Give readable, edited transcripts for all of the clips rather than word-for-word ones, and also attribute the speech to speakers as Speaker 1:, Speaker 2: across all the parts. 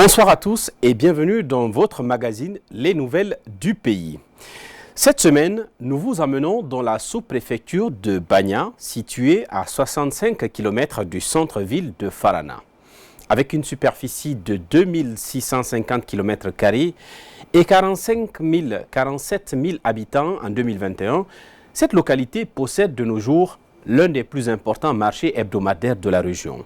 Speaker 1: Bonsoir à tous et bienvenue dans votre magazine Les Nouvelles du Pays. Cette semaine, nous vous emmenons dans la sous-préfecture de Banya, située à 65 km du centre-ville de Farana. Avec une superficie de 2650 km² et 47 000 habitants en 2021, cette localité possède de nos jours l'un des plus importants marchés hebdomadaires de la région.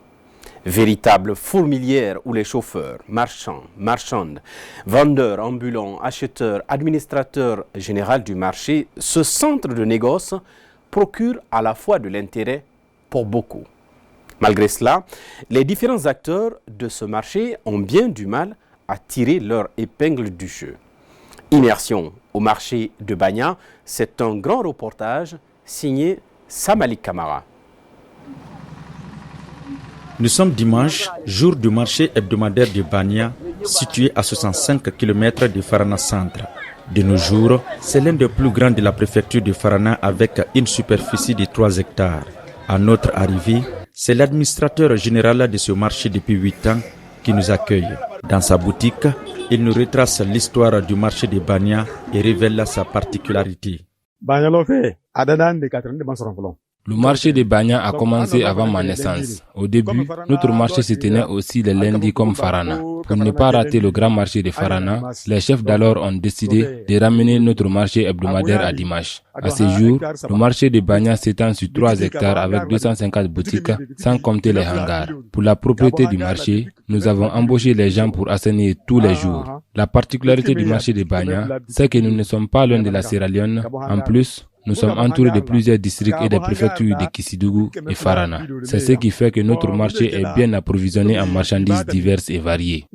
Speaker 1: Véritable fourmilière où les chauffeurs, marchands, marchandes, vendeurs, ambulants, acheteurs, administrateurs généraux du marché, ce centre de négoce procure à la fois de l'intérêt pour beaucoup. Malgré cela, les différents acteurs de ce marché ont bien du mal à tirer leur épingle du jeu. Immersion au marché de Banya, c'est un grand reportage signé Samali Kamara.
Speaker 2: Nous sommes dimanche, jour du marché hebdomadaire de Banya, situé à 65 km de Farana Centre. De nos jours, c'est l'un des plus grands de la préfecture de Farana avec une superficie de 3 hectares. À notre arrivée, c'est l'administrateur général de ce marché depuis 8 ans qui nous accueille. Dans sa boutique, il nous retrace l'histoire du marché de Banya et révèle sa particularité.
Speaker 3: Le marché de Banya a commencé avant ma naissance. Au début, notre marché se tenait aussi le lundi comme Farana. Pour ne pas rater le grand marché de Farana, les chefs d'alors ont décidé de ramener notre marché hebdomadaire à dimanche. À ce jour, le marché de Banya s'étend sur 3 hectares avec 250 boutiques, sans compter les hangars. Pour la propriété du marché, nous avons embauché les gens pour assainir tous les jours. La particularité du marché de Banya, c'est que nous ne sommes pas loin de la Sierra Leone. En plus, nous sommes entourés de plusieurs districts et des préfectures de Kissidougou et Farana. C'est ce qui fait que notre marché est bien approvisionné en marchandises diverses et variées.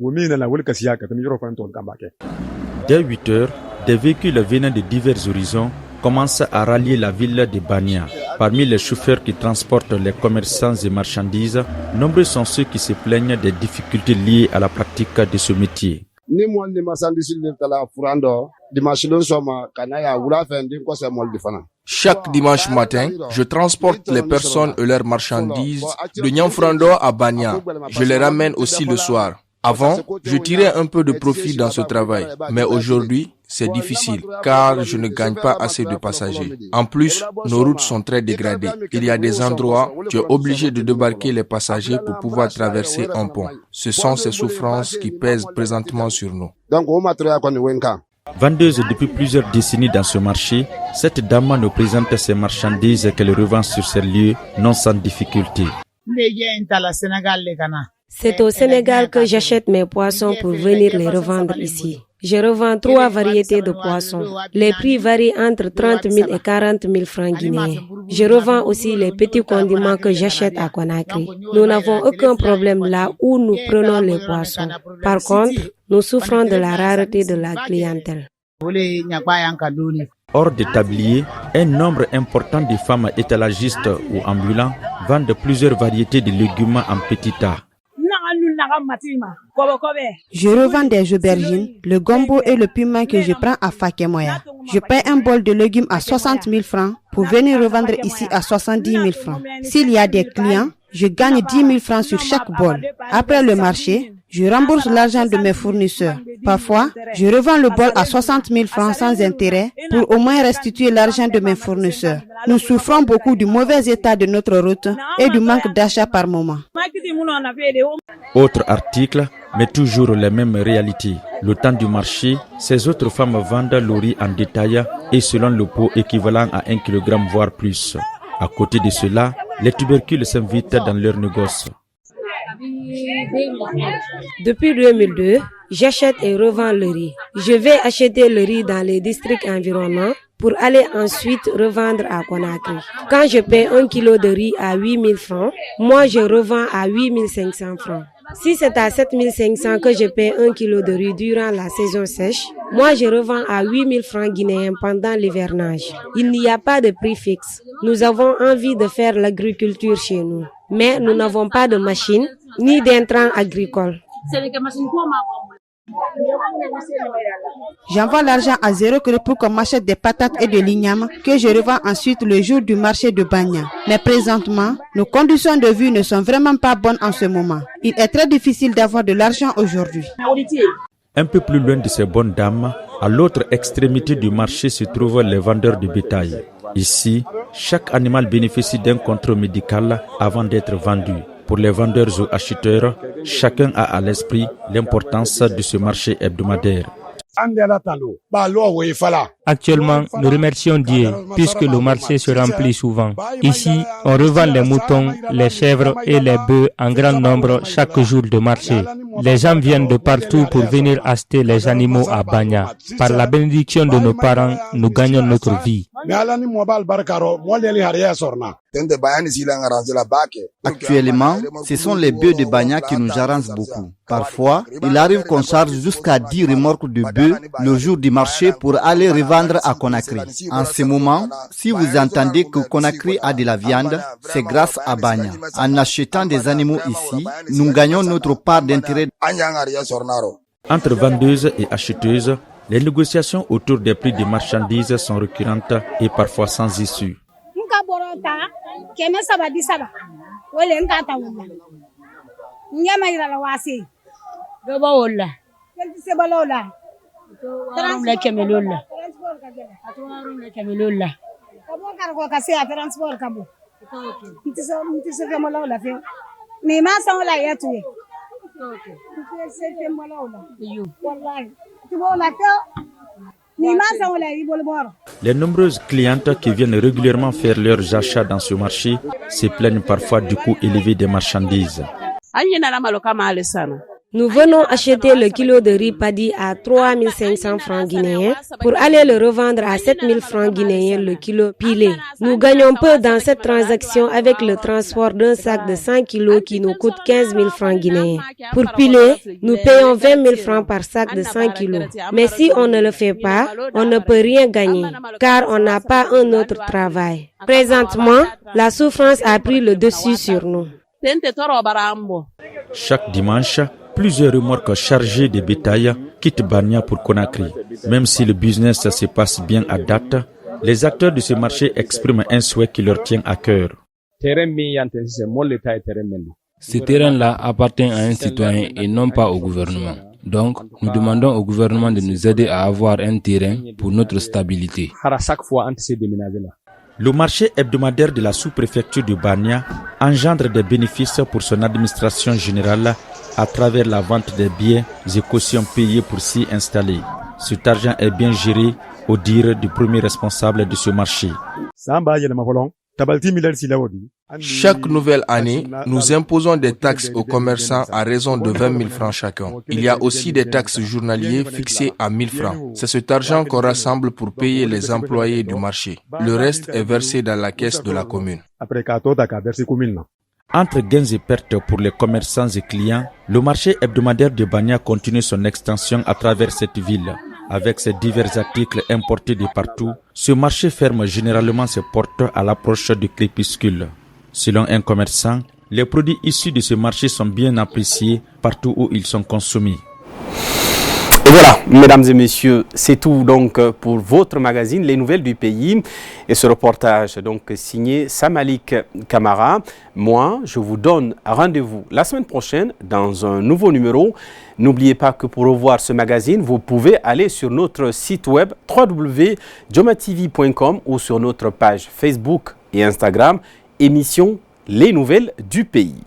Speaker 2: Dès 8 heures, des véhicules venant de divers horizons commencent à rallier la ville de Banya. Parmi les chauffeurs qui transportent les commerçants et marchandises, nombreux sont ceux qui se plaignent des difficultés liées à la pratique de ce métier.
Speaker 4: Chaque dimanche matin, je transporte les personnes et leurs marchandises de Nianfrando à Banya. Je les ramène aussi le soir. Avant, je tirais un peu de profit dans ce travail, mais aujourd'hui, c'est difficile car je ne gagne pas assez de passagers. En plus, nos routes sont très dégradées. Il y a des endroits où tu es obligé de débarquer les passagers pour pouvoir traverser un pont. Ce sont ces souffrances qui pèsent présentement sur nous.
Speaker 2: Vendeuse depuis plusieurs décennies dans ce marché, cette dame nous présente ses marchandises qu'elle revend sur ces lieux non sans difficulté.
Speaker 5: C'est au Sénégal que j'achète mes poissons pour venir les revendre ici. Je revends 3 variétés de poissons. Les prix varient entre 30 000 et 40 000 francs guinéens. Je revends aussi les petits condiments que j'achète à Conakry. Nous n'avons aucun problème là où nous prenons les poissons. Par contre, nous souffrons de la rareté de la clientèle.
Speaker 2: Hors des tabliers, un nombre important de femmes étalagistes ou ambulants vendent plusieurs variétés de légumes en petits tas.
Speaker 6: Je revends des aubergines, le gombo et le piment que je prends à Fakemoya. Je paie un bol de légumes à 60 000 francs pour venir revendre ici à 70 000 francs. S'il y a des clients, je gagne 10 000 francs sur chaque bol. Après le marché, je rembourse l'argent de mes fournisseurs. Parfois, je revends le bol à 60 000 francs sans intérêt pour au moins restituer l'argent de mes fournisseurs. Nous souffrons beaucoup du mauvais état de notre route et du manque d'achat par moment.
Speaker 2: Autre article, mais toujours les mêmes réalités. Le temps du marché, ces autres femmes vendent le riz en détail et selon le pot équivalent à 1 kg voire plus. À côté de cela, les tubercules s'invitent dans leur négoce.
Speaker 5: Depuis 2002, j'achète et revends le riz. Je vais acheter le riz dans les districts environnants pour aller ensuite revendre à Conakry. Quand je paie 1 kilo de riz à 8 000 francs, moi je revends à 8 500 francs. Si c'est à 7 500 que je paie 1 kilo de riz durant la saison sèche, moi je revends à 8 000 francs guinéens pendant l'hivernage. Il n'y a pas de prix fixe. Nous avons envie de faire l'agriculture chez nous, mais nous n'avons pas de machines ni d'intrants agricoles.
Speaker 6: J'envoie l'argent à 0 kg pour qu'on m'achète des patates et de l'igname que je revends ensuite le jour du marché de Banya. Mais présentement, nos conditions de vie ne sont vraiment pas bonnes en ce moment. Il est très difficile d'avoir de l'argent aujourd'hui.
Speaker 2: Un peu plus loin de ces bonnes dames, à l'autre extrémité du marché se trouvent les vendeurs de bétail. Ici, chaque animal bénéficie d'un contrôle médical avant d'être vendu. Pour les vendeurs ou acheteurs, chacun a à l'esprit l'importance de ce marché hebdomadaire.
Speaker 3: Actuellement, nous remercions Dieu puisque le marché se remplit souvent. Ici, on revend les moutons, les chèvres et les bœufs en grand nombre chaque jour de marché. Les gens viennent de partout pour venir acheter les animaux à Banya. Par la bénédiction de nos parents, nous gagnons notre vie.
Speaker 7: Actuellement, ce sont les bœufs de Banya qui nous arrangent beaucoup. Parfois, il arrive qu'on charge jusqu'à 10 remorques de bœufs le jour du marché pour aller revendre à Conakry. En ce moment, si vous entendez que Conakry a de la viande, c'est grâce à Banya. En achetant des animaux ici, nous gagnons notre part d'intérêt.
Speaker 2: Entre vendeuses et acheteuses, les négociations autour des prix des marchandises sont récurrentes et parfois sans issue. Les nombreuses clientes qui viennent régulièrement faire leurs achats dans ce marché se plaignent parfois du coût élevé des marchandises.
Speaker 5: Nous venons acheter le kilo de riz paddy à 3500 francs guinéens pour aller le revendre à 7000 francs guinéens le kilo pilé. Nous gagnons peu dans cette transaction avec le transport d'un sac de 100 kilos qui nous coûte 15 000 francs guinéens. Pour piler, nous payons 20 000 francs par sac de 100 kilos. Mais si on ne le fait pas, on ne peut rien gagner car on n'a pas un autre travail. Présentement, la souffrance a pris le dessus sur nous.
Speaker 2: Chaque dimanche, plusieurs remorques chargées de bétail quittent Banya pour Conakry. Même si le business se passe bien à date, les acteurs de ce marché expriment un souhait qui leur tient à cœur.
Speaker 3: Ce terrain-là appartient à un citoyen et non pas au gouvernement. Donc, nous demandons au gouvernement de nous aider à avoir un terrain pour notre stabilité.
Speaker 2: Le marché hebdomadaire de la sous-préfecture de Banya engendre des bénéfices pour son administration générale à travers la vente des biens et cautions payées pour s'y installer. Cet argent est bien géré au dire du premier responsable de ce marché.
Speaker 4: Chaque nouvelle année, nous imposons des taxes aux commerçants à raison de 20 000 francs chacun. Il y a aussi des taxes journaliers fixées à 1 000 francs. C'est cet argent qu'on rassemble pour payer les employés du marché. Le reste est versé dans la caisse de la commune.
Speaker 2: Entre gains et pertes pour les commerçants et clients, le marché hebdomadaire de Banya continue son extension à travers cette ville. Avec ses divers articles importés de partout, ce marché ferme généralement ses portes à l'approche du crépuscule. Selon un commerçant, les produits issus de ce marché sont bien appréciés partout où ils sont consommés.
Speaker 1: Et voilà, mesdames et messieurs, c'est tout donc pour votre magazine Les Nouvelles du Pays et ce reportage donc signé Samalik Kamara. Moi, je vous donne rendez-vous la semaine prochaine dans un nouveau numéro. N'oubliez pas que pour revoir ce magazine, vous pouvez aller sur notre site web www.diomatv.com ou sur notre page Facebook et Instagram, émission Les Nouvelles du Pays.